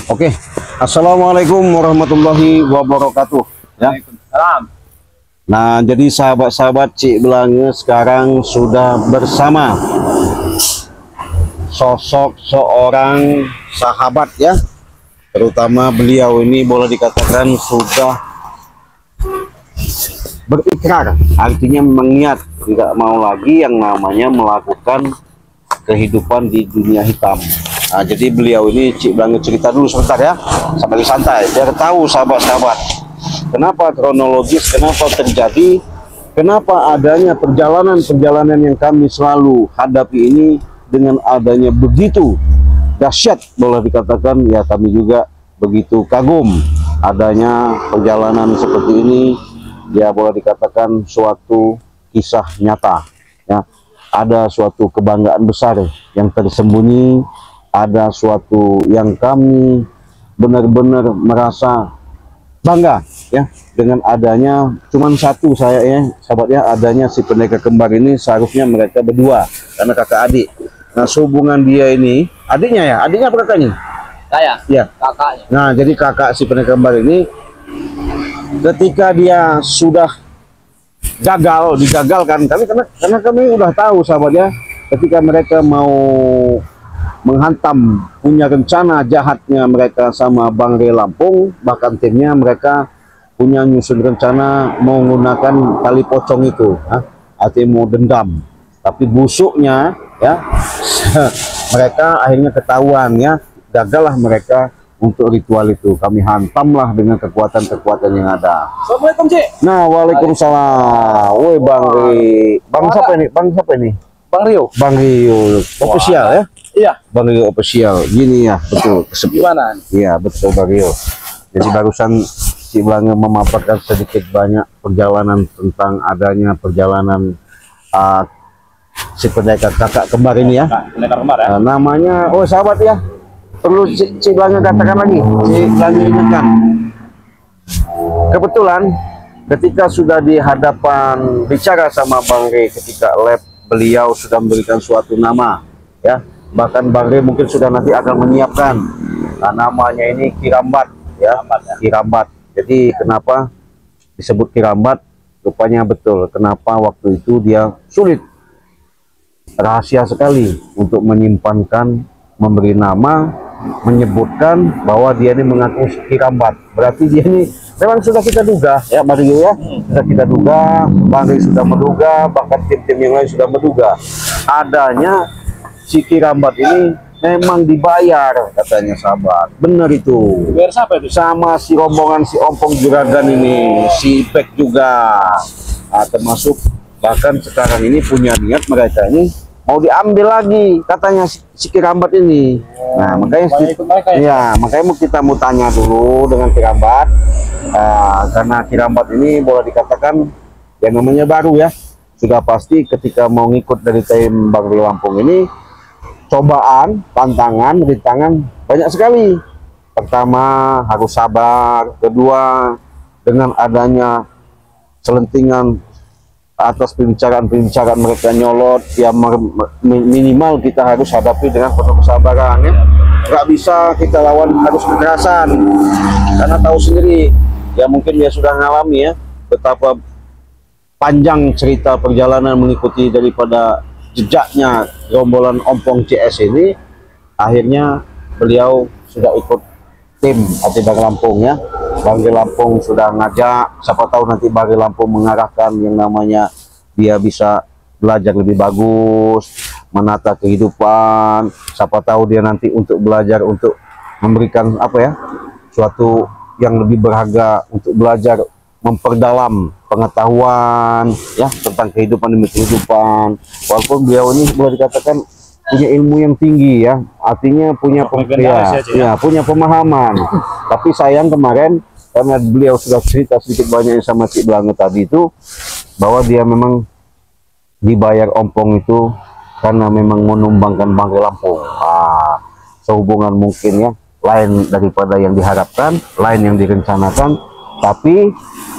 Oke, Assalamualaikum warahmatullahi wabarakatuh. Ya. Waalaikumsalam. Nah, jadi sahabat-sahabat Cik Belange sekarang sudah bersama sosok seorang sahabat ya. Terutama beliau ini boleh dikatakan sudah berikrar, artinya mengiat tidak mau lagi yang namanya melakukan kehidupan di dunia hitam. Nah, jadi beliau ini Cik Belange cerita dulu sebentar ya, sambil santai biar tahu sahabat-sahabat kenapa kronologis, kenapa terjadi, kenapa adanya perjalanan-perjalanan yang kami selalu hadapi ini dengan adanya begitu dahsyat, boleh dikatakan ya, kami juga begitu kagum adanya perjalanan seperti ini. Ya boleh dikatakan suatu kisah nyata ya, ada suatu kebanggaan besar yang tersembunyi, ada suatu yang kami benar-benar merasa bangga ya dengan adanya cuman satu saya ya sahabat ya, adanya si pendekar kembar ini. Seharusnya mereka berdua karena kakak adik. Nah, sehubungan dia ini adiknya apa kakaknya? Saya Ya, kakaknya. nah jadi kakak si pendekar kembar ini ketika dia sudah digagalkan kami, karena kami udah tahu sahabat ya, ketika mereka mau menghantam, punya rencana jahatnya mereka sama Bang Rey Lampung, bahkan timnya mereka punya nyusun rencana mau menggunakan tali pocong itu, artinya mau dendam. Tapi busuknya ya mereka akhirnya ketahuan ya, gagallah mereka untuk ritual itu. Kami hantamlah dengan kekuatan-kekuatan yang ada. Assalamualaikum, Cik. Nah, waalaikumsalam. Woi Bang Rey, Bang siapa ini? Bang siapa ini? Bang Rio. Bang Rio official ya. Iya. Bang Rio official, gini ya, betul. Gimana? Iya betul Bang Rio. Jadi barusan si Belange memaparkan sedikit banyak perjalanan tentang adanya perjalanan si pendekar kakak kembar ini ya. Pendekar kembar ya. Namanya, oh sahabat ya, perlu si Belange katakan lagi, si Belange ingatkan. Kebetulan ketika sudah di hadapan bicara sama Bang Rey ketika lab, beliau sudah memberikan suatu nama ya. Bahkan Bang Rey mungkin sudah nanti akan menyiapkan namanya ini Kirambat ya, Kirambat. Jadi kenapa disebut Kirambat? Rupanya betul kenapa waktu itu dia sulit, rahasia sekali untuk menyimpankan, memberi nama, menyebutkan bahwa dia ini mengaku Kirambat. Berarti dia ini memang sudah kita duga ya Mario ya, sudah kita duga, Bang Rey sudah menduga, bahkan tim-tim yang lain sudah menduga adanya si Kirambat ini memang dibayar katanya sahabat. Benar itu. Biar siapa itu? Sama si rombongan si Ompong Juragan ini, si Ipek juga. Termasuk bahkan sekarang ini punya niat mereka ini mau diambil lagi katanya si Kirambat ini. Nah, makanya makanya kita mau tanya dulu dengan Kirambat. Karena Kirambat ini boleh dikatakan yang namanya baru ya. Sudah pasti ketika mau ngikut dari tim Bang Rey Lampung ini, cobaan, tantangan, rintangan banyak sekali. Pertama harus sabar, kedua dengan adanya selentingan atas pembicaraan mereka nyolot ya, minimal kita harus hadapi dengan penuh kesabaran ya. Nggak bisa kita lawan harus kekerasan, karena tahu sendiri ya, mungkin dia sudah ngalami ya betapa panjang cerita perjalanan mengikuti daripada jejaknya rombolan Ompong CS ini. Akhirnya beliau sudah ikut tim Ati Bang Lampung ya. Bang Rey Lampung sudah ngajak, siapa tahu nanti Bang Rey Lampung mengarahkan yang namanya dia bisa belajar lebih bagus, menata kehidupan. Siapa tahu dia nanti untuk belajar, untuk memberikan apa ya, suatu yang lebih berharga, untuk belajar memperdalam pengetahuan ya tentang kehidupan demi kehidupan. Walaupun beliau ini boleh dikatakan punya ilmu yang tinggi ya, artinya punya punya pemahaman. Tapi sayang kemarin karena beliau sudah cerita sedikit banyak sama Cik Belange tadi itu, bahwa dia memang dibayar Ompong itu karena memang menumbangkan Bang Rey Lampung. Sehubungan mungkin ya lain daripada yang diharapkan, lain yang direncanakan, tapi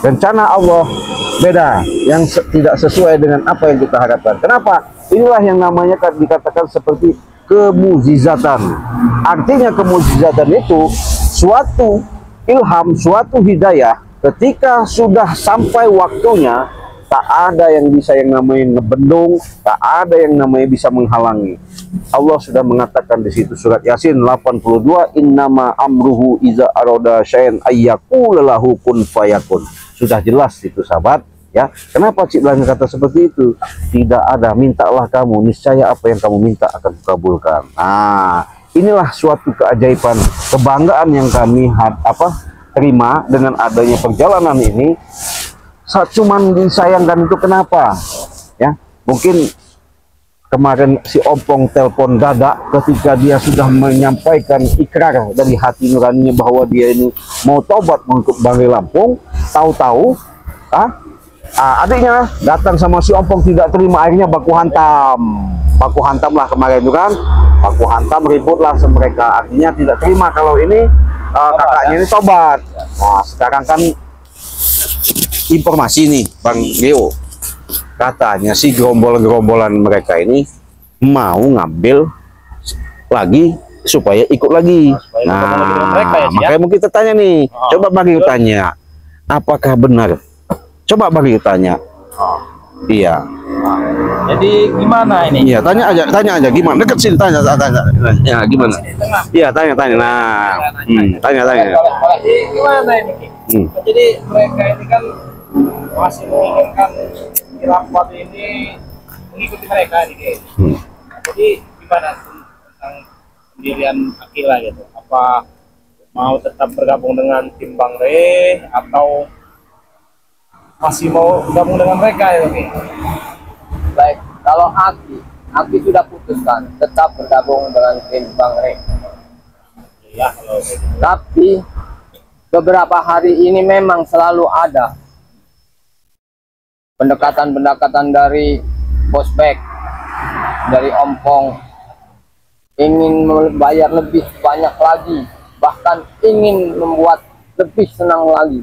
rencana Allah beda, yang tidak sesuai dengan apa yang kita harapkan. Kenapa? Inilah yang namanya dikatakan seperti kemujizatan. Artinya kemujizatan itu suatu ilham, suatu hidayah, ketika sudah sampai waktunya, tak ada yang bisa yang namanya ngebendung, tak ada yang namanya bisa menghalangi. Allah sudah mengatakan di situ surat Yasin 82, innama amruhu iza aroda syai'an ayyaqula lahu kun fayakun. Sudah jelas itu sahabat ya. Kenapa Cik Blange kata seperti itu? Tidak ada, mintalah kamu, niscaya apa yang kamu minta akan dikabulkan. Nah, inilah suatu keajaiban, kebanggaan yang kami terima dengan adanya perjalanan ini. Cuman disayangkan itu kenapa? Ya, mungkin kemarin si Ompong telepon dadak ketika dia sudah menyampaikan ikrar dari hati nuraninya bahwa dia ini mau tobat untuk Bangre Lampung. Tahu-tahu, adiknya datang sama si Ompong tidak terima, akhirnya baku hantam lah kemarin itu kan, baku hantam, ribut lah mereka. Artinya tidak terima kalau ini kakaknya ini tobat. Nah, sekarang kan informasi nih Bang Geo, katanya si gerombolan mereka ini mau ngambil lagi supaya ikut lagi. Nah, makanya mau kita tanya nih, coba Bang Geo tanya, apakah benar? Coba Bang Geo tanya. Iya. Jadi gimana ini? Iya, tanya aja gimana? Dekat sini tanya. Ya, gimana? Iya, tanya. Nah, tanya. Jadi gimana ini? Jadi mereka ini kan masih menginginkan khilafat ini mengikuti mereka ini. Jadi gimana tentang pendirian Akila gitu? Apa mau tetap bergabung dengan tim Bangre atau masih mau gabung dengan mereka ya? Baik, kalau Aki sudah putuskan tetap bergabung dengan tim Bangre. Iya, kalau Tapi beberapa hari ini memang selalu ada pendekatan dari Bosbek, dari Ompong, ingin membayar lebih banyak lagi, bahkan ingin membuat lebih senang lagi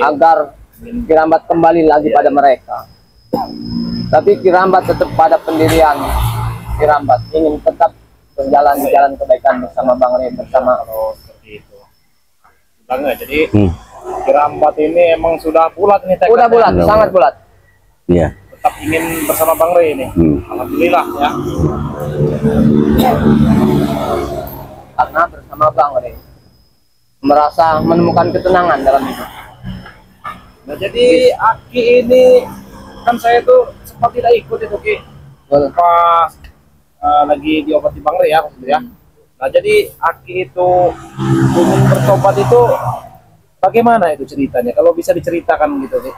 agar Kirambat kembali lagi pada mereka. Tapi Kirambat tetap pada pendirian. Kirambat ingin tetap berjalan di jalan kebaikan bersama Bangre, bersama seperti itu. Bangga, jadi Kirambat ini emang sudah bulat nih tekadnya. udah bulat, sangat bulat. Iya. Tetap ingin bersama Bangre ini. Alhamdulillah ya. Karena bersama Bangre merasa menemukan ketenangan dalam hidup. Nah, jadi Aki ini kan saya tuh sempat tidak ikut itu Ki. Pas lagi diobati Bangre ya maksudnya. Nah, jadi Aki itu ingin bertobat itu bagaimana itu ceritanya? Kalau bisa diceritakan gitu sih.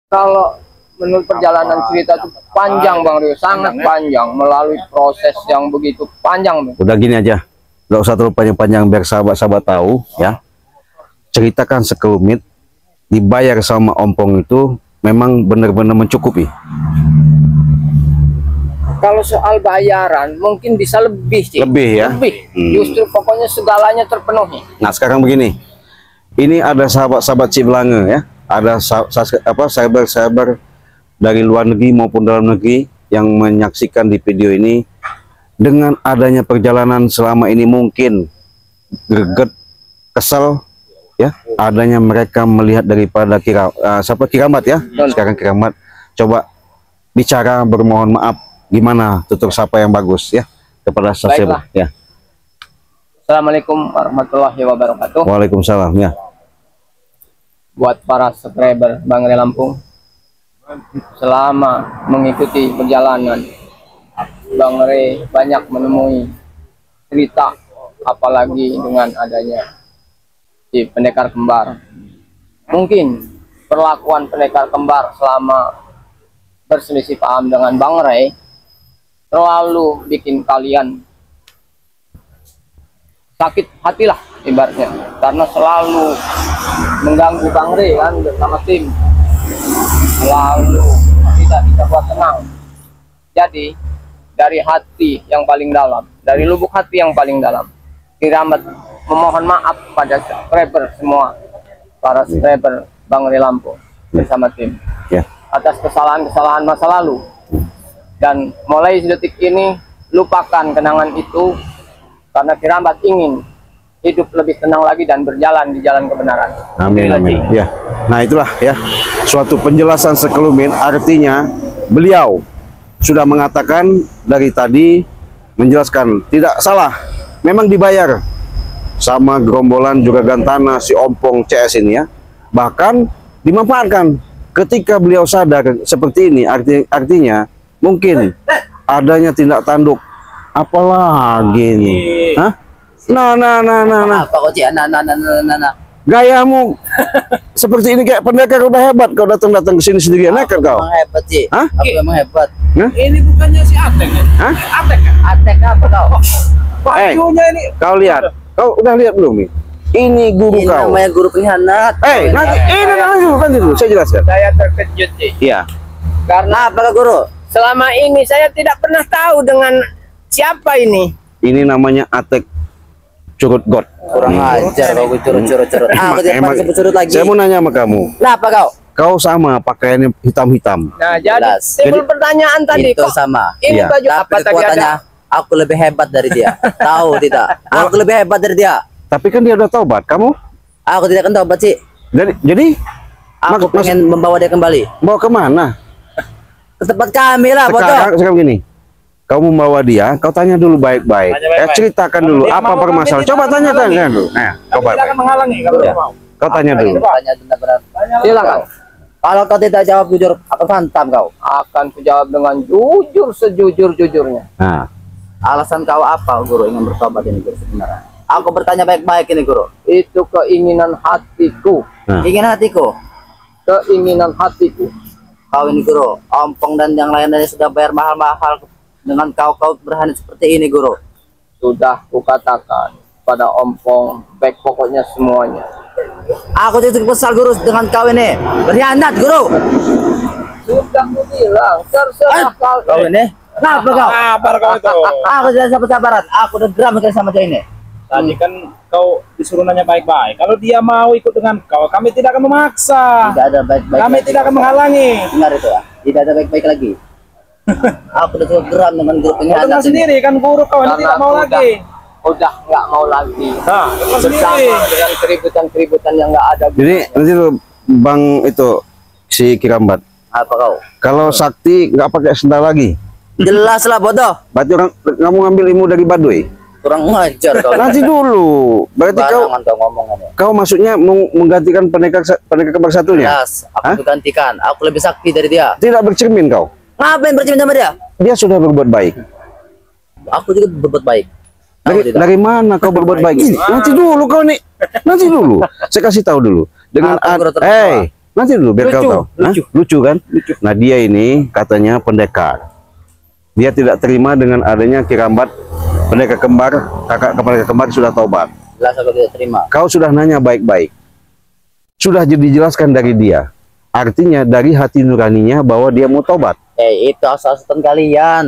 Kalau menurut perjalanan cerita itu panjang Bang Rio, sangat panjang, melalui proses yang begitu panjang. Udah gini aja, nggak usah terlalu panjang-panjang biar sahabat-sahabat tahu ya. Ceritakan sekelumit, dibayar sama Ompong itu memang benar-benar mencukupi. Kalau soal bayaran mungkin bisa lebih sih. Lebih ya. Lebih. Justru pokoknya segalanya terpenuhi. Nah sekarang begini, ini ada sahabat-sahabat Cik Blange ya, ada sahabat-sahabat dari luar negeri maupun dalam negeri yang menyaksikan di video ini. Dengan adanya perjalanan selama ini mungkin greget, kesel ya, adanya mereka melihat daripada Kirambat ya. Sekarang Kirambat coba bicara bermohon maaf, gimana tutur sapa yang bagus ya kepada sahabat ya. Assalamualaikum warahmatullahi wabarakatuh. Waalaikumsalam ya. Buat para subscriber Bangre Lampung, selama mengikuti perjalanan Bangre banyak menemui cerita, apalagi dengan adanya si pendekar kembar. Mungkin perlakuan pendekar kembar selama berselisih paham dengan Bangre terlalu bikin kalian sakit hatilah ibaratnya, karena selalu mengganggu Bangre kan bersama tim, selalu tidak bisa buat tenang. Jadi dari hati yang paling dalam, dari lubuk hati yang paling dalam, Kirambat memohon maaf pada subscriber semua, para subscriber Bangre Lampung bersama tim atas kesalahan-kesalahan masa lalu. Dan mulai detik ini lupakan kenangan itu, karena Kirambat ingin hidup lebih tenang lagi dan berjalan di jalan kebenaran. Amin, amin. Ya. Nah, itulah ya suatu penjelasan sekelumit, artinya beliau sudah mengatakan dari tadi, menjelaskan tidak salah, memang dibayar sama gerombolan Juragan Tanah si Ompong CS ini ya. Bahkan dimanfaatkan ketika beliau sadar seperti ini, artinya mungkin adanya tindak tanduk apalagi ini. Hah? Nah. Apa kok Ci? Nah. Gayamu seperti ini kayak pendekar udah hebat, kau datang ke sini sendirian nekat kau. Memang hebat Ci. Hah? Aku memang hebat. Hah? Ini bukannya si Atek ya? Hah? Atek kan? Atek apa kau? Bajunya ini. Kau lihat, kau udah lihat belum nih? Ini guru Ini kau. namanya guru pengkhianat. Nanti dulu, saya jelaskan. Saya terkejut Ci. Iya. Karena apa guru? Selama ini saya tidak pernah tahu dengan siapa ini. Ini namanya Atek Curut God. Kurang ajar kau curut. Aku tidak pernah sebut curut lagi. Saya mau nanya sama kamu. Nah, apa kau? Kau sama pakaiannya hitam-hitam. Nah, jadi timbul pertanyaan tadi Itu kok. sama. Ini Iya. baju Tapi apa tadi kekuatannya ada? aku lebih hebat dari dia. Tahu tidak? Aku lebih hebat dari dia. Tapi kan dia udah taubat. Kamu? Aku tidak akan taubat sih. Jadi Aku pengen membawa dia kembali bawa kemana? ke tempat kami lah, bodoh. Sekarang gini. Kau membawa dia, kau tanya dulu baik-baik. Tanya baik-baik. Ceritakan Kalau dulu dia apa mau, kami permasalahan. tidak Coba akan tanya menghalangi. dulu. Nah, Kami coba. tidak akan menghalangi kalau dia mau. Kau tanya dulu. Tanya benar-benar. Silakan. Kalau kau tidak jawab jujur, aku hantam kau. Akan kujawab dengan jujur sejujur-jujurnya. Nah, Alasan kau apa, guru, ingin bertobat ini, guru, sebenarnya? Aku bertanya baik-baik ini, guru. Itu keinginan hatiku. nah. Ingin hatiku. Keinginan hatiku. Kau ini, guru, Ompong dan yang lainnya sudah bayar mahal-mahal dengan kau berani seperti ini, guru. Sudah kukatakan pada Ompong, baik pokoknya semuanya. Aku tidak kesal, guru, dengan kau ini. Berkhianat, guru. Sudah kubilang, terserah kau. Kau ini. Kenapa kau? Sabar kau itu. Aku tidak sabar-sabaran. Aku udah geram sekali sama dia ini. Tadi kan kau disuruh nanya baik-baik. Kalau dia mau ikut dengan kau, kami tidak akan memaksa. Tidak ada baik-baik. Kami lagi. tidak akan menghalangi. Dengar itu ya. Tidak ada baik-baik lagi. Aku udah cukup geram dengan grup Kau pengkhianat dengar ini. sendiri kan guru kau ini tidak mau lagi. Udah nggak mau lagi. Nah, dengar Bersama sendiri. dengan keributan-keributan yang nggak ada. Jadi nanti tuh Bang itu si Kirambat. Apa kau? Kalau Sakti nggak pakai sendal lagi. Jelas lah, bodoh. Berarti kamu ngambil ilmu dari Baduy. Kurang ngajar kau. Nanti dulu. Berarti Barangan kau ngomong-ngomong. kau maksudnya mau menggantikan pendekar kembar satunya? Jelas, Hah? aku gantikan. Aku lebih sakti dari dia. Tidak bercermin kau. Ngapain bercermin sama dia? Dia sudah berbuat baik. Aku juga berbuat baik. Tahu tidak? Dari mana kau berbuat baik? Ini, nanti dulu kau nih. Nanti dulu. Saya kasih tahu dulu. Dengan Apa, guru, tertawa? nanti dulu biar kau Lucu, tahu. Hah? Lucu kan? Nah, dia ini katanya pendekar. Dia tidak terima dengan adanya Kirambat pendekar kembar, kakak kembar sudah taubat. Jelas aku tidak terima. Kau sudah nanya baik-baik. Sudah dijelaskan dari dia. Artinya dari hati nuraninya bahwa dia mau taubat. Itu asal-asalan kalian.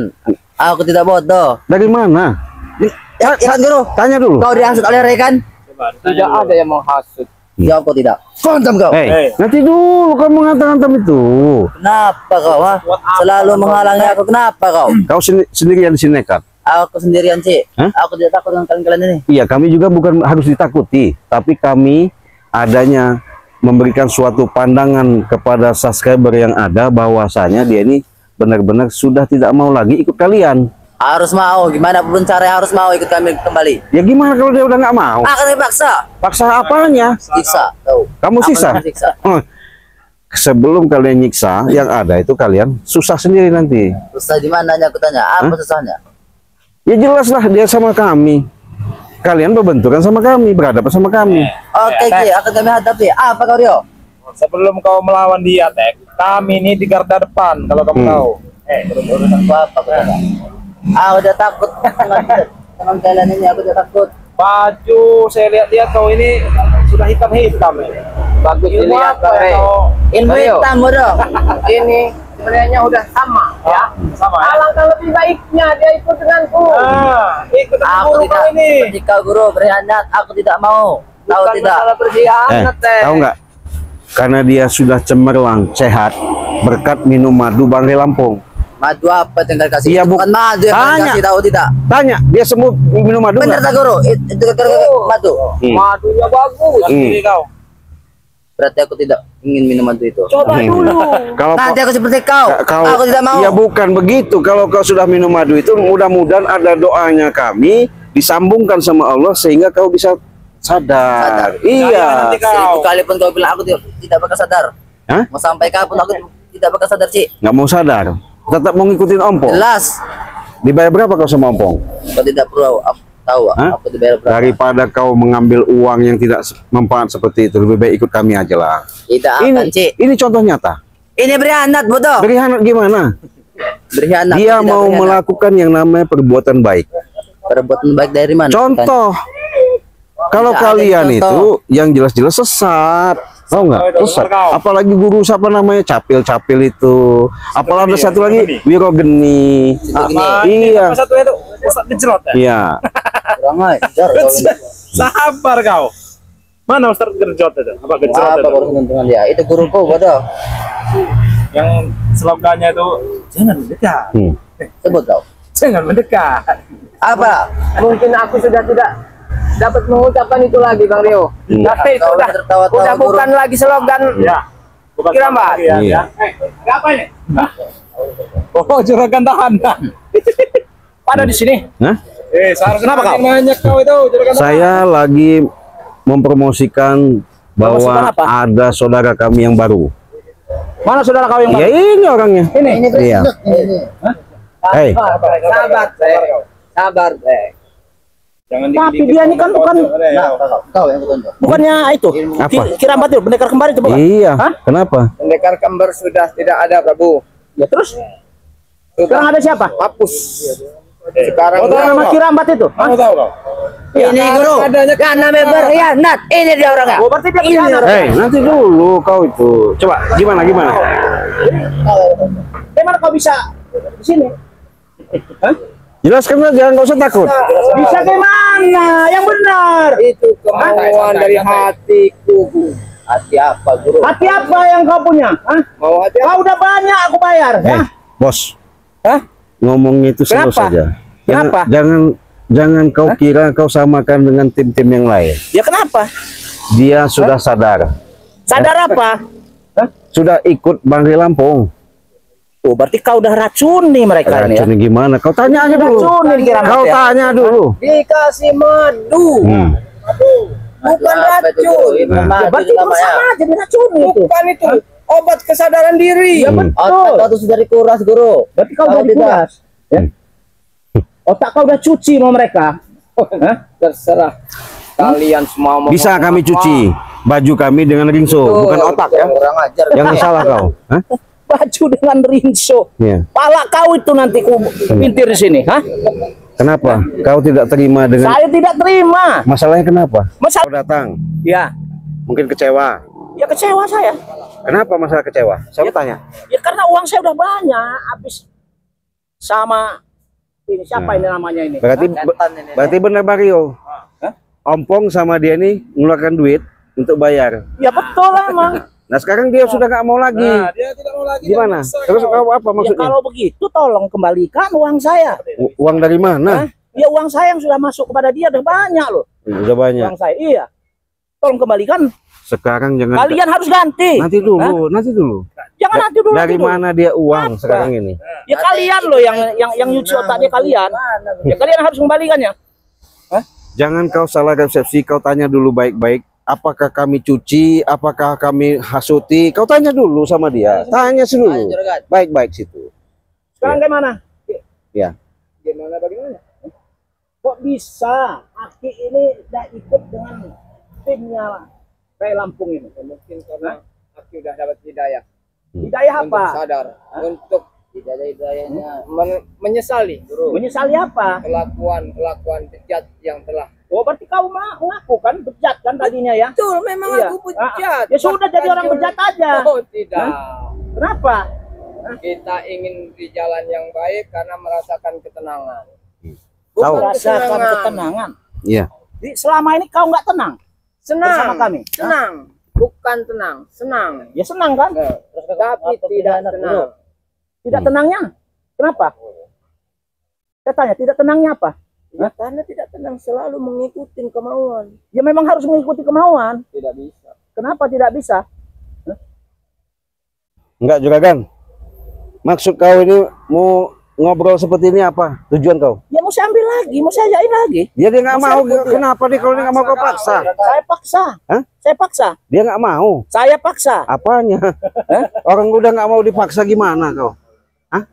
Aku tidak bodoh. Dari mana? Ya, kan guru. Tanya dulu. Kau dihansut oleh rekan? Tidak ada yang menghasut. Jawab kau tidak. Kontam kau. Nanti dulu kau mengatakan itu. Kenapa kau? Ha? Selalu menghalangi aku. Kenapa kau? Kau sendirian di sini nekat. Aku sendirian sih. Hah? Aku tidak takut dengan kalian ini. Iya, kami juga bukan harus ditakuti, tapi kami adanya memberikan suatu pandangan kepada subscriber yang ada bahwasanya dia ini benar-benar sudah tidak mau lagi ikut kalian. Harus mau. Gimana pun cara harus mau ikut kami kembali. Ya gimana kalau dia udah nggak mau? Akan dipaksa. Paksa apanya? Siksa. Tahu. Kamu Aku siksa? akan siksa. Sebelum kalian nyiksa, yang ada itu kalian susah sendiri nanti. Susah di mananya aku tanya. Apa susahnya? Ya jelaslah dia sama kami. Kalian berbenturan sama kami, berhadapan sama kami. Oke, Ki, akan kami hadapi. Apa kau, Rio? Sebelum kau melawan dia, Tek, kami ini di garda depan kalau kamu tahu. Urusan apa aku tanya? Aku udah takut dengan kalian ini. Aku udah takut. Baju saya lihat-lihat kau ini sudah hitam-hitam ya. Bagus Ilmu dilihat apa Bang ya Rey. kau? Ilmu Ayo. hitam, bodoh. Ini sebenarnya udah sama ya. Sama ya? Alangkah lebih baiknya dia ikut denganku. Nah, ikut Aku guru tidak kau ini. seperti kau, guru, berkhianat. Aku tidak mau. Tahu Bukan tidak? masalah berkhianat, Teh. Tahu nggak? Karena dia sudah cemerlang, sehat, berkat minum madu Bang Rey Lampung. Madu apa tinggal kasih? Iya, Bukan madu yang kalian tanya. kasih, tahu tidak? Tanya, dia semua minum madu Bener nggak? tak guru? Itu madu. Madunya bagus. Sendiri kau. Berarti aku tidak ingin minum madu itu. Coba dulu. Kalau Nanti aku seperti kau. Aku tidak mau. Ya bukan begitu. Kalau kau sudah minum madu itu, mudah-mudahan ada doanya kami disambungkan sama Allah sehingga kau bisa sadar. Iya. Nanti kau. 1000 kali pun kau bilang aku tidak bakal sadar. Hah? Mau sampai kapan aku tidak bakal sadar sih? Nggak mau sadar. Tetap mau ngikutin ompong. Jelas. Dibayar berapa kau sama ompong? Kau tidak perlu tahu. Hah? Aku dibayar berapa? Daripada kau mengambil uang yang tidak mempan seperti itu, lebih baik ikut kami aja lah. Tidak Ini, akan sih. ini contoh nyata. Ini berkhianat bodoh. Berkhianat gimana? Berkhianat. Dia Tidak mau berkhianat. melakukan yang namanya perbuatan baik. Perbuatan baik dari mana? Contoh, kalau Tidak ada kalian contoh. itu yang jelas-jelas sesat, tahu nggak? Oh, itu Sesat. benar kau. Apalagi guru siapa namanya Capil itu. Apalagi ada Geni satu ya? lagi Geni. Wirogeni. Sama ini Iya, apa satunya tuh? Ustaz Gejrot ya? iya. Kurang ajar. Sabar kau. Mana Ustaz Gejrot itu? Apa Gejrot Apa itu? urusan dengan dia? Itu guruku bodoh. Yang slogannya itu jangan mendekat. Sebut kau. Jangan mendekat. Apa? Mungkin aku sudah tidak dapat mengucapkan itu lagi, Bang Rio. Tapi Kau sudah tertawa-tawa, udah guru. bukan lagi slogan. Ya. Bukan Kira, Mbak? lagi ya. Iya. Apa ini? Oh, juragan tahanan. Pada di sini. Nah, Seharusnya Kenapa kau? banyak kau itu juragan tahanan. saya lagi mempromosikan Promosikan bahwa apa? ada saudara kami yang baru. Mana saudara kau yang Ya ini orangnya. Ini. Iya. Hei, Sabar, sabar, Jangan Tapi dikit-dikit dia ini kan bukan- Kau yang kutunjuk. bukannya itu. Apa? Kirambat itu, pendekar kembar itu bukan? iya. Hah? Kenapa? Pendekar kembar sudah tidak ada, Prabu. Ya terus? Sekarang ada siapa? Hapus. Sekarang nama Kirambat itu. Kamu tahu kau? Ini guru. Yang namanya berkhianat. Ini dia orangnya. Oh, berarti dia berkhianat. Hei, nanti dulu kau itu. Coba gimana? Gimana kau bisa di sini? Hah? Jelaskan aja, nggak usah takut. Bisa gimana? Yang benar. Itu kemauan dari hatiku. Hati apa guru? Hati apa yang kau punya? Hah? Mau hati Kau udah banyak aku bayar. Ya? Bos, Hah? ngomongnya itu slow Kenapa? saja. Kenapa? Jangan kau kira kau samakan dengan tim-tim yang lain. Ya kenapa? Dia sudah sadar, Sadar apa? Hah? sudah ikut Bang Ri Lampung. Oh, berarti kau udah racuni mereka ini ya? Racunnya gimana? Kau tanya aja dulu. Racunin Kirambat Kau ya? tanya dulu. Dikasih madu. bukan racun. Ya, berarti itu sama aja diracuni itu. Bukan itu. Obat kesadaran diri. Ya betul. Otak kau tuh sudah dikuras guru. Berarti kau Kalau udah tidak, dikuras. Ya? Otak kau udah cuci sama mereka. Hah? Terserah. Kalian semua mau Bisa kami cuci baju kami dengan rinso, bukan otak ya. Kurang ajar. Jangan salah kau. Hah? Baju dengan rinso. Iya. Pala kau itu nanti ku pintir di sini. Hah? Kenapa? Kau tidak terima dengan Saya tidak terima. masalahnya kenapa? Masa? Kau datang, Ya, mungkin kecewa. ya kecewa saya. Kenapa masalah kecewa? Saya mau tanya. Ya karena uang saya udah banyak, habis sama ini siapa ini namanya ini? Berarti Setan ini. berarti benar Mario. Hah? Ompong sama dia nih mengeluarkan duit untuk bayar. Ya betul emang. Nah sekarang dia sudah nggak mau lagi. Nah, dia tidak mau lagi. Gimana? Dia bisa, Terus kau. kau apa Ya maksudnya? kalau begitu tolong kembalikan uang saya. Uang dari Hah? mana? Ya uang saya yang sudah masuk kepada dia udah banyak loh. Udah banyak. Uang saya, iya. Tolong kembalikan. Sekarang jangan. Kalian harus ganti. Nanti dulu, nanti dulu. Jangan nanti dulu. Dari nanti dulu. mana dia uang Apa? sekarang ini? Ya kalian loh yang nyuci otaknya kalian. Ya kalian harus kembalikannya. Jangan kau salah persepsi. Kau tanya dulu baik-baik. Apakah kami cuci? Apakah kami hasuti? Kau tanya dulu sama dia. Tanya dulu. Baik-baik situ. Sekarang gimana? Ya. Gimana bagaimana? Kok bisa Aki ini tidak ikut dengan timnya Ray Lampung ini? Mungkin karena aku udah dapat hidayah. Hidayah apa? Sadar. Untuk Hidayah-hidayahnya. menyesali guru Menyesali apa? kelakuan bejat yang telah. Oh berarti kau mengaku kan bejat kan tadinya ya? Betul, memang Iya. aku bejat. Ya sudah jadi orang bejat aja. Oh tidak. Kenapa? Kita ingin di jalan yang baik karena merasakan ketenangan. Tahu. Merasakan ketenangan. Iya. Selama ini kau nggak tenang bersama Senang. kami. Senang. Bukan tenang, senang. Ya senang kan? Tetapi tidak tenang. Tidak tenangnya Kenapa? Saya tanya, tidak tenangnya apa? Ya, karena tidak tenang, selalu mengikuti kemauan. Ya memang harus mengikuti kemauan. Tidak bisa. Kenapa tidak bisa? Enggak Juragan. Maksud kau ini mau ngobrol seperti ini apa? Tujuan kau? Ya mau saya ambil lagi, mau saya ajain lagi. Ya dia nggak mau. Kenapa dia kalau dia nggak mau kau paksa? Saya paksa. Hah? Saya paksa. Dia nggak mau. Saya paksa. Apanya? Orang udah nggak mau dipaksa gimana kau? Hah?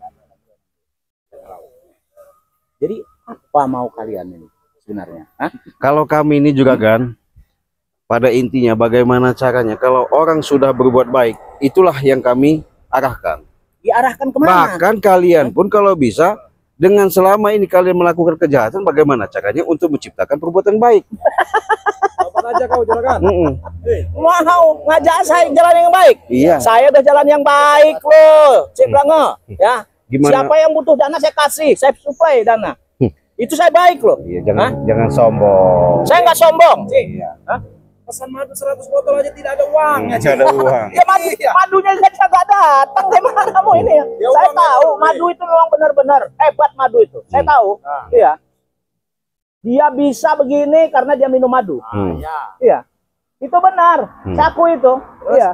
Jadi apa mau kalian ini sebenarnya? Hah? Kalau kami ini Juragan, pada intinya bagaimana caranya? Kalau orang sudah berbuat baik, itulah yang kami arahkan. Diarahkan kemana? Bahkan kalian pun kalau bisa, dengan selama ini kalian melakukan kejahatan, bagaimana caranya untuk menciptakan perbuatan baik? Apa aja kau Juragan? Mau ngajak saya jalan yang baik. Iya. Saya udah jalan yang baik loh, Cik Brange. Ya. Gimana? Siapa yang butuh dana saya kasih, saya supply dana. Itu saya baik loh. Iya, jangan sombong. Saya nggak sombong. Iya. Pesan madu 100 botol aja tidak ada uangnya. Nggak ada uang. Ya madunya saya nggak datang. Dari mana kamu ini? Ya, Saya uangnya tahu dulu, madu itu memang benar-benar hebat madu itu. Saya tahu. Iya. Dia bisa begini karena dia minum madu. Iya. Itu benar. Saya akui itu. Iya.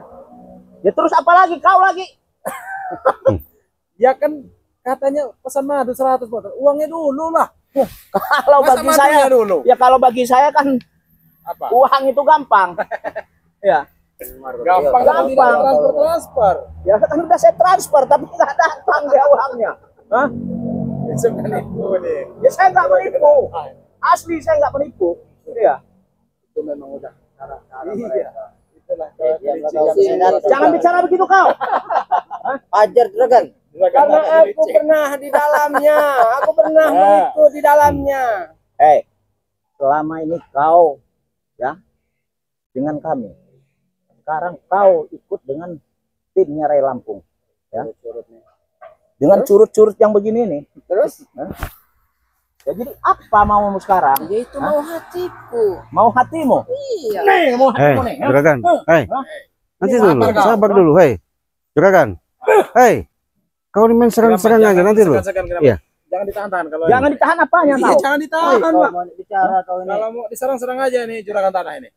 Ya terus apa lagi? Kau lagi. Ya kan katanya pesan madu 100 botol. Uangnya dulu lah. Kalau Masa bagi madunya saya dulu? ya kalau bagi saya kan Apa? uang itu gampang. Ya. Gampang. Gampang. Tidak transfer. Ya kan udah saya transfer tapi nggak datang dia uangnya. Hah? Itu kan itu nih. Ya saya nggak menipu. Asli saya nggak menipu. Iya. Itu memang udah cara-cara Iya. mereka. Itulah Jangan bicara begitu kau. Ajar Juragan. Karena aku pernah di dalamnya. Aku pernah mengikut di dalamnya. Selama ini kau ya dengan kami. Sekarang kau ikut dengan timnya Ray Lampung. Ya. Dengan curut-curut yang begini nih. Terus? Ya jadi apa maumu sekarang? Ya itu mau hatiku. Mau hatimu? Iya. Nih, mau hatimu nih. Juragan. Nanti dulu. Sabar, kau. Sabar dulu. Juragan. Kau ini main serang-serang aja nanti dulu. Iya. Jangan ditahan kalau Jangan ditahan apanya Iya, kau? jangan ditahan, Pak. Mau bicara kau ini. Kalau mau diserang-serang aja nih juragan tanah ini.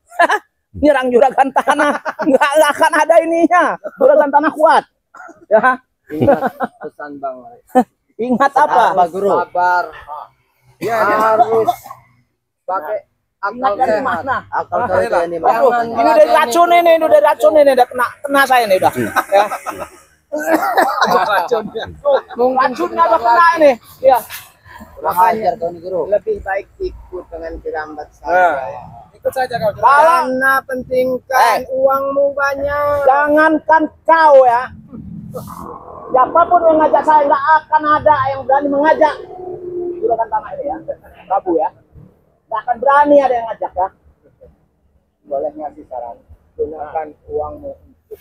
Nyerang juragan tanah nggak akan ada ininya. Juragan tanah kuat. Ya. Ingat pesan Bang. Ingat apa? Guru? Sabar. Iya, Harus pakai akal Ingat dari sehat. mana? Akal kau itu ini. Bang. Waduh, ini udah racun ini, udah racun ini, udah kena saya ini udah. Ya. racunnya. Racunnya udah kena ini. Ya. Ajar kau ini Guru. Lebih baik ikut dengan jerambat Nah, saya. ikut saja kau. Juragan. Karena pentingkan uangmu banyak. Jangankan kau ya. Siapapun yang ngajak saya nggak akan ada yang berani mengajak juragan tanah ini ya. Prabu ya. Nggak akan berani ada yang ngajak ya. Boleh ngasih saran. Gunakan uangmu untuk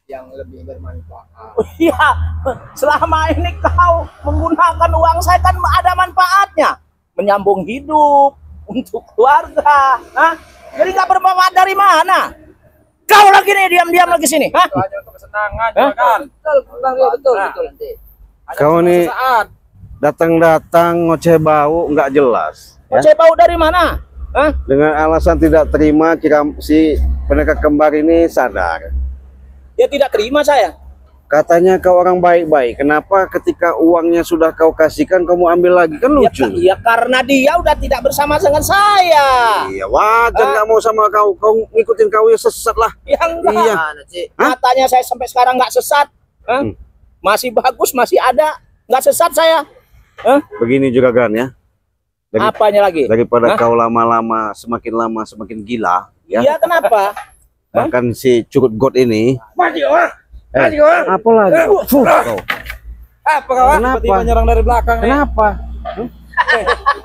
yang lebih bermanfaat. Oh, iya, selama ini kau menggunakan uang saya kan ada manfaatnya, menyambung hidup untuk keluarga. Hah? Jadi nggak bermanfaat dari mana? Kau lagi nih diam-diam lagi sini. Hah? Itu hanya untuk kesenangan, Juragan. Betul, Bang. Betul, Nah. betul. Hanya Kau untuk nih- sesaat. Datang-datang ngoceh bau nggak jelas. Ya. Saya bau dari mana? Hah? Dengan alasan tidak terima kira si pendekat kembar ini sadar. Dia tidak terima saya. Katanya kau orang baik-baik. Kenapa ketika uangnya sudah kau kasihkan kamu ambil lagi? Kan lucu. Ya karena dia udah tidak bersama dengan saya. Iya wajar nggak mau sama kau. Kau ngikutin kau ya sesat lah. Ya enggak. Iya. Mana sih? Katanya saya sampai sekarang nggak sesat. Hah? Masih bagus, masih ada. Nggak sesat saya. Hah? Begini Juragan ya. Apanya lagi? Daripada Hah? kau lama semakin gila ya. Iya, kenapa? Bahkan si curut got ini. Mati orang. Apa lagi? Fuh, kau. Apa kawan? Kenapa? Tiba-tiba nyerang dari belakang nih. Kenapa?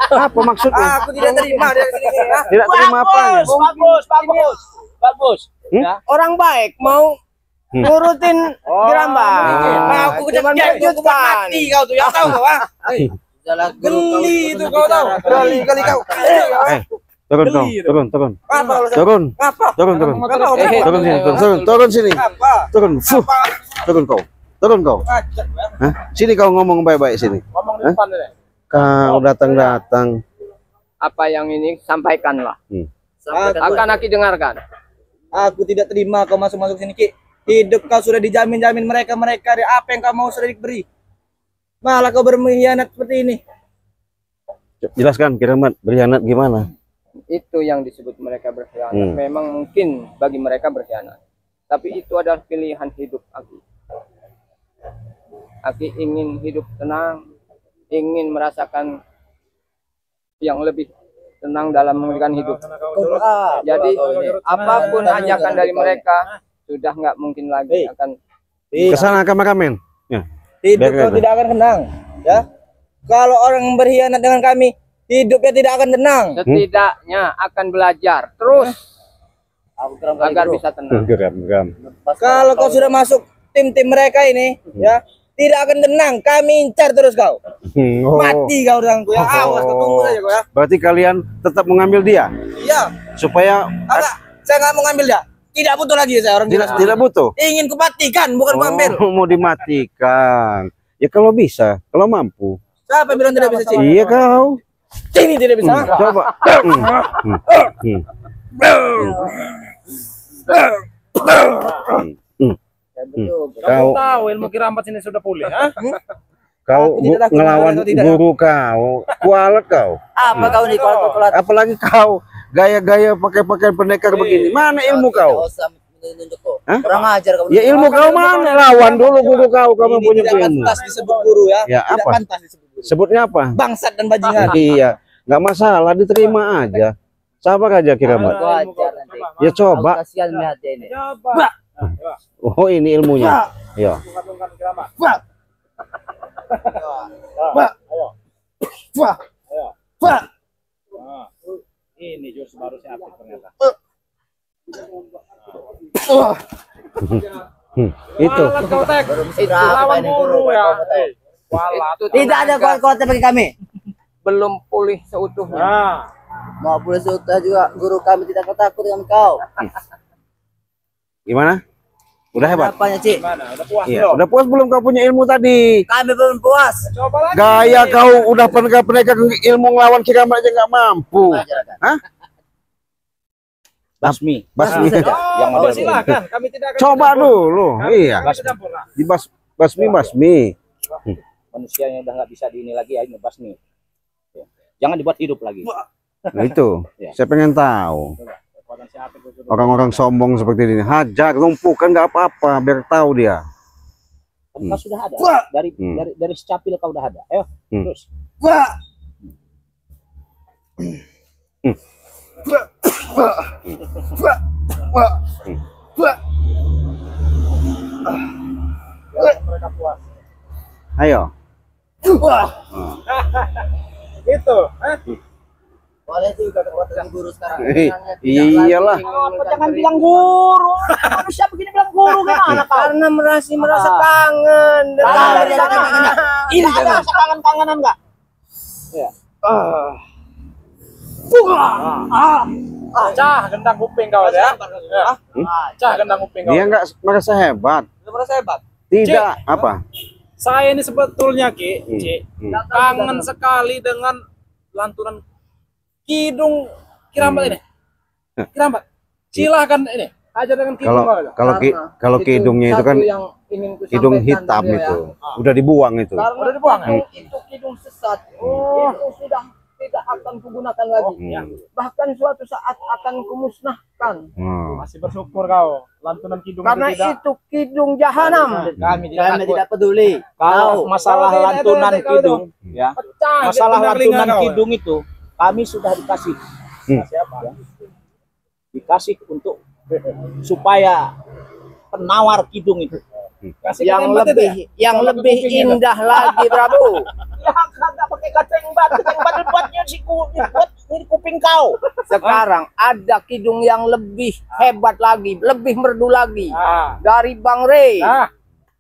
Apa maksudnya? Aku tidak terima dari sini. Tidak terima apa? Bagus. Ya. Orang baik mau ngurutin jerambat. Ah. Aku cuma mati kau tuh, ya tahu kau ah. Jalan Guru kau Geli itu kau tahu. Kali kau. Turun kau, turun. Apa? Turun. Apa? Turun. Apa? Turun sini, turun sini. Apa? Turun. Fuh. Turun kau. Turun kau. Acet, ya. Hah? Sini kau ngomong baik-baik sini. Ngomong di Hah? depan deh. Kau datang-datang. Apa yang ini sampaikanlah. Sampaikan, Akan Aki dengarkan. Aku tidak terima kau masuk sini, Ki. Hidup kau sudah dijamin mereka. Apa yang kau mau sudah diberi. Malah kau berkhianat seperti ini. Jelaskan Kiramat, berkhianat gimana? Itu yang disebut mereka berkhianat. Memang mungkin bagi mereka berkhianat. Tapi itu adalah pilihan hidup Aki. Aki ingin hidup tenang, ingin merasakan yang lebih tenang dalam memberikan hidup. Jadi apapun ajakan dari mereka sudah nggak mungkin lagi akan Kesana kameramen. Ya. Hidup Biarkan. kau tidak akan tenang, ya. Kalau orang berkhianat dengan kami, hidupnya tidak akan tenang. setidaknya akan belajar terus aku geram kali, agar bro. bisa tenang. Geram. Kalau kau sudah masuk tim-tim mereka ini, ya, tidak akan tenang. Kami incar terus kau. Oh. Mati kau dengan ya. Awas kau tunggu saja kau ya. Berarti kalian tetap mengambil dia Iya. supaya Enggak, saya nggak mau ngambil dia. Tidak butuh lagi saya orang tidak jelas. tidak butuh. Ingin kupatikan, bukan kuambil. Oh, mau dimatikan. Ya kalau bisa, kalau mampu. Siapa bilang tidak bisa, Cik? Iya kau. Ini tidak bisa. Coba. Kamu Kau tahu ilmu Kiramat ini sudah pulih, ha? kau Aku tidak takut ngelawan kau tidak. guru kau, kualat kau. Apa kau nih kuat? Apalagi kau gaya-gaya pakai pendekar begini. Mana ilmu kau? Menunjuk kau. Hah? Kurang ajar kau. Ya ilmu kau mana? Lawan dulu guru kau. Kamu Ini punya tidak ilmu. pantas disebut guru ya. Ya, Tidak apa? pantas disebut guru. Sebutnya apa? Bangsat dan bajingan. Iya, nggak masalah, diterima aja. Sabar aja Kiramat. Aku ajar nanti. Ya Aku coba. kasihan melihat dia ini. Coba. Oh ini ilmunya. Ya. Bukan Kiramat. Wah. Ayo. Wah. Ayo. Wah. Nah, ini jurus baru saya aktif ternyata. Itu. Walat kau tek. Itu Lawan ini guru ya. Eh. Walat. Itu Tidak ada tenaga kuat-kuatnya bagi kami. belum pulih seutuhnya. Nah, Mau boleh sudah juga guru kami tidak takut dengan kau. Gimana? Udah hebat. Apanya, Cik? gimana? Udah puas Iya. belum? Udah puas belum kau punya ilmu tadi? Kami belum puas. Coba lagi. Gaya kau udah pendekar ilmu ngelawan Kiramat aja nggak mampu. Ajarkan. Hah? Basmi. Basmi. Langsung saja. Oh, Yang model silakan. Kami tidak akan Coba campur. dulu. Kami Iya. tidak akan campur, lah. Di basmi. Manusianya udah nggak bisa di ini lagi ya, ini basmi. Ya. Jangan dibuat hidup lagi. Nah itu. Ya. Saya pengen tahu. Kekuatan siapa itu sudah. Orang-orang sombong seperti ini. Hajar, lumpuhkan nggak apa-apa. Biar tahu dia. Kau sudah ada. Dari Hmm. dari secapil kau udah ada. Ayo, Hmm. terus. Mereka puas. Ayo. Itu, ha? Boleh juga kekuatan guru sekarang. Iyalah. Jangan bilang guru. Manusia begini bilang guru gimana kau? Karena merasa kangen. Ini ada rasa kangen-kangenan enggak? Ya. Cah, gendang kuping kau ya. Ya. Cah, gendang kuping kau. Dia nggak merasa hebat. Lu merasa hebat? Tidak. Apa? Saya ini sebetulnya Ki, Ci, Hmm. kangen sekali dengan lantunan Kidung Kiramat ini. Kiramat, silahkan ini. Aja dengan Kidung Kalau kau aja. kalau kidungnya itu kan kidung hitam itu. Udah dibuang itu. Karena Udah dibuang, ya? itu kidung sesat. Itu sudah tidak akan kugunakan lagi. Bahkan suatu saat akan kumusnahkan. Masih bersyukur kau. Lantunan Kidung Karena itu tidak. itu kidung jahanam. Kami Kami tidak peduli. Kalau masalah Kalau lantunan tidak, kidung, ya. Pecah Masalah gitu telinga lantunan kau, ya. kidung itu kami sudah dikasih. Siapa? Dikasih untuk supaya penawar kidung itu. Kasih Yang ketembak itu lebih ya? yang Kalau lebih kuping itu. indah lagi, Prabu. Ya kagak pakai kacang buatnya si buat ini kuping kau. Sekarang ada kidung yang lebih hebat lagi, lebih merdu lagi Ah. dari Bang Rey. Nah,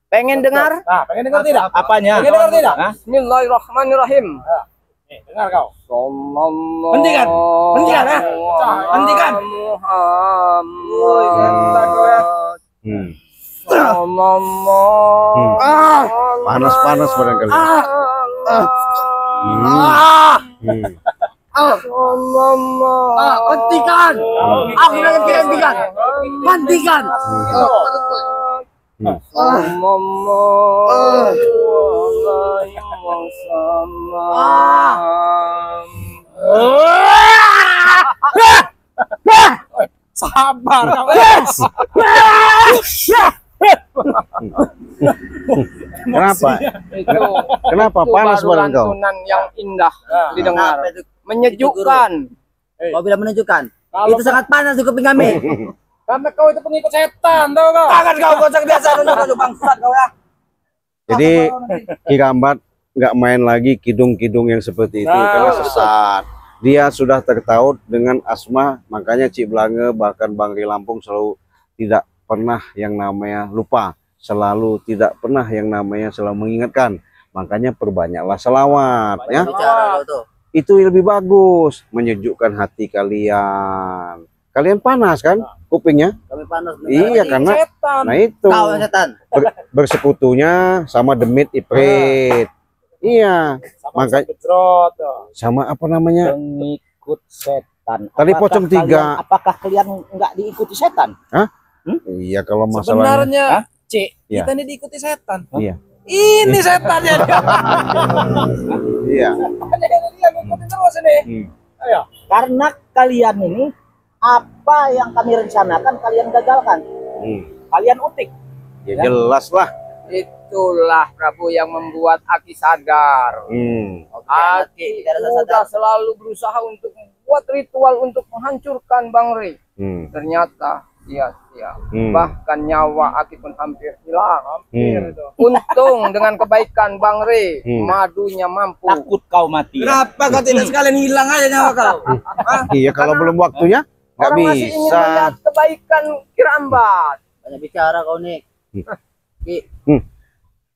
Pengen dengar? nah, pengen dengar tidak? Apanya? Pengen dengar tidak? Hah? Bismillahirrahmanirrahim. Nih, dengar kau. Sallallahu Hentikan. Hentikan, ha? Hentikan. Muhammad. Hmm. Sallallahu Panas-panas barangkali. Hentikan! Aku udah hentikan! Hentikan! Sabar kau. Kenapa? Itu Kenapa itu panas baru badan kau? lantunan yang indah didengar, Kenapa itu? menyejukkan. Kau bilang menunjukkan. Itu sangat panas di kuping kami. Karena kau itu pengikut setan, tahu kau? Jangan kau kocak biasa dulu bangsat kau ya. Jadi Ki Rambat nggak main lagi kidung-kidung yang seperti itu karena sesat. Dia sudah tertaut dengan asma, makanya Cik Blange bahkan Bang Ri Lampung selalu tidak pernah yang namanya lupa, selalu tidak pernah yang namanya selalu mengingatkan. Makanya perbanyaklah selawat ya. Bicara lo tuh. Itu lebih bagus, menyejukkan hati kalian. Kalian panas kan kupingnya? Kami panas. Iya karena Setan. nah itu Kau yang setan. bersekutunya sama demit iprit. Iya, makanya Gejrot tuh. sama apa namanya? Pengikut setan. Tali Apakah pocong kalian- 3. Apakah kalian nggak diikuti setan? Iya kalau masalahnya. Sebenarnya, Cik, Iya. kita ini diikuti setan. Iya. Ini setannya. Iya. Dia ngikutin terus ini. Ayo. Karena kalian ini apa yang kami rencanakan kalian gagalkan. Kalian utik. Ya jelas lah. Itulah Prabu yang membuat Aki sadar. Aki sudah selalu berusaha untuk membuat ritual untuk menghancurkan Bang Ri. Ternyata sia-sia. Bahkan nyawa Aki pun hampir hilang. Untung dengan kebaikan Bang Ri, madunya mampu. Takut kau mati. Kenapa kau tidak sekalian hilang aja nyawa kau? Iya kalau belum waktunya nggak Orang masih ingin bisa. melihat kebaikan Ki Rambat. Banyak bicara kau nih. Ki,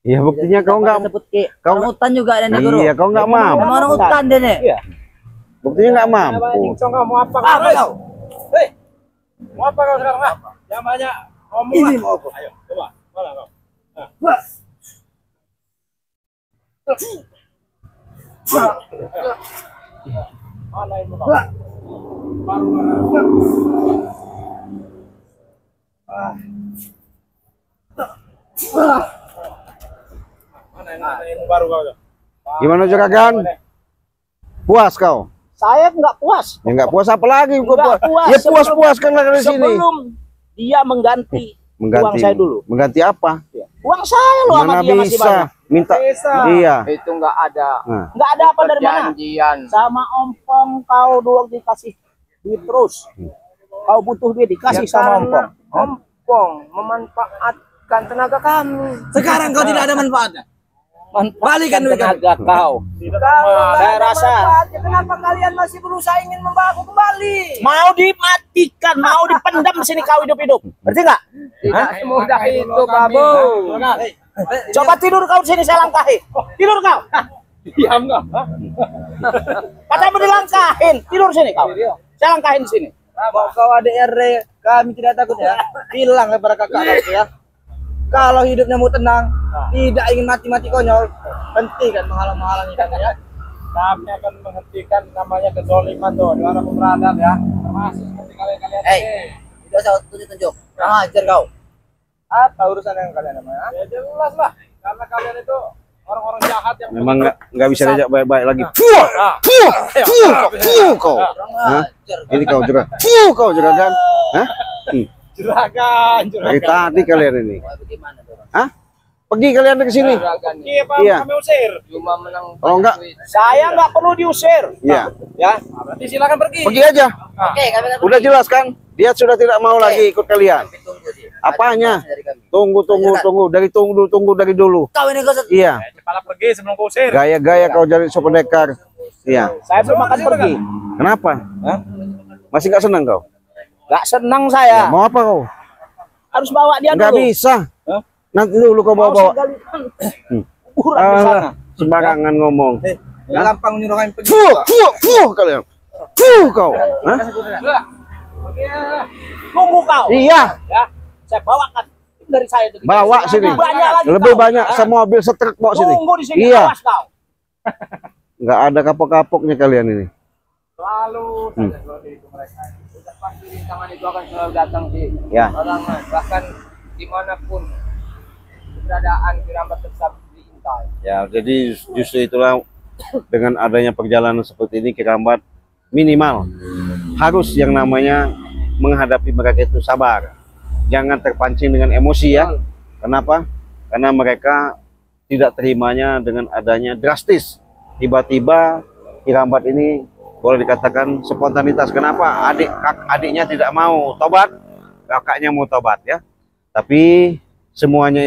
Iya buktinya kau nggak. sebut Ki. kau Orang hutan juga ada nih guru. Iya kau nggak mampu. Emang orang hutan deh nih. Iya. Buktinya nggak mampu. Cincong kamu apa? Apa kau? Hei, mau apa kau sekarang? Ah? Yang banyak ngomong lah. Mau apa? Ayo, coba. Mana kau? Mana ilmu kau? Mana ilmu baru kau tuh? Gimana Juragan? Puas kau? Saya nggak puas. Ya nggak puas apa lagi? Gua Nggak puas. Ya puas-puas kan dari sini. Sebelum dia mengganti uang saya dulu. Mengganti apa? Uang saya loh sama Mana dia masih bisa? banyak. Minta. Bisa. Iya. Itu nggak ada Nah. Nggak ada apa dari mana? perjanjian. Sama ompong kau dulu dikasih duit terus. Kau butuh duit dikasih sama ompong. Ompong memanfaatkan tenaga kami. Sekarang kau tidak ada manfaatnya. Balikan duit kami. tenaga kau. Saya rasa Kenapa kalian masih berusaha ingin membawa aku kembali? mau dimatikan, mau dipendam sini kau hidup-hidup. Ngerti nggak? Tidak semudah itu, Babu. Coba tidur kau di sini saya langkahi. Tidur kau. Diam kau. Katamu dilangkahin. Tidur sini kau. Saya langkahin di sini. Kau adik RD, kami tidak takut ya. Bilang kepada kakak kau ya. Kalau hidupnya mau tenang, tidak ingin mati-mati konyol, hentikan menghalang-halangi kami ya. Kami akan menghentikan namanya kezoliman tuh di mana beradab ya. Termasuk seperti kalian-kalian Hei. ini. Tidak usah tunjuk-tunjuk. Ajar kau. Apa urusan yang kalian namanya? Ya jelas lah. Karena kalian itu orang-orang jahat yang Memang nggak bisa diajak baik-baik lagi. Nah, Kau. Hah? Ini kau juga. Kau Juragan. Hah? juragan, Dari juragan. tadi kalian ini. Bagaimana tuh? Hah? Pergi kalian dari sini. Iya, Pak, Iya. kami usir. Cuma menang. Kalau enggak, Saya nggak perlu diusir. iya. Ya. Nah, berarti silakan pergi. Pergi aja. Oke, kami akan Udah jelas kan? Dia sudah tidak mau lagi ikut kalian. tunggu sih. Apanya? Dari kami. Tunggu dari dulu. Kau ini kau Iya. Kepala pergi sebelum kau usir. Gaya-gaya kau jadi sopendekar. Iya. Saya belum akan pergi. Kenapa? Masih nggak senang kau? Nggak senang Ya, saya. mau apa kau? Harus bawa dia Nggak dulu. bisa. Hah? Nanti dulu kau Mau bawa-bawa. saya galikan kuburan di sana. Sembarangan ngomong. gampang menyuruh kami pergi. Kalian. Kau. Hah? Tunggu kau. Iya. Ya. Saya bawakan dari saya tuh. Bawa sini. Banyak lagi Lebih kau. banyak semobil setruk bawa sini. Tunggu di sini, Iya. awas kau. Nggak ada kapok-kapoknya kalian ini. Selalu saja seperti itu mereka. Udah pasti rintangan itu akan selalu datang sih. Ya. Orang bahkan dimanapun keberadaan Kirambat tetap diintai. Ya, jadi justru itulah dengan adanya perjalanan seperti ini Kirambat minimal harus yang namanya menghadapi mereka itu sabar. Jangan terpancing dengan emosi ya. Kenapa? Karena mereka tidak terimanya dengan adanya drastis. Tiba-tiba Kirambat ini boleh dikatakan spontanitas. Kenapa? Adiknya tidak mau tobat, kakaknya mau tobat ya. Tapi semuanya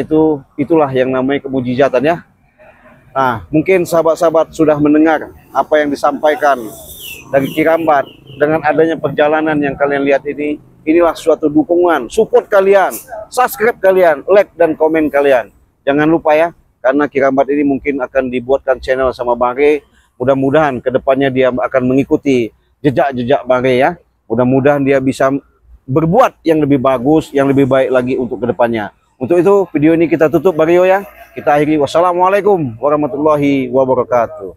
itulah yang namanya kemujizatan ya. Nah, mungkin sahabat-sahabat sudah mendengar apa yang disampaikan dari Kirambat. Dengan adanya perjalanan yang kalian lihat ini, inilah suatu dukungan, support kalian, subscribe kalian, like dan komen kalian. Jangan lupa ya, karena Kirambat ini mungkin akan dibuatkan channel sama Bang Rey. Mudah-mudahan kedepannya dia akan mengikuti jejak-jejak Bang Rey ya. Mudah-mudahan dia bisa berbuat yang lebih bagus, yang lebih baik lagi untuk kedepannya. Untuk itu video ini kita tutup Bang Rio ya. Kita akhiri. Wassalamualaikum warahmatullahi wabarakatuh.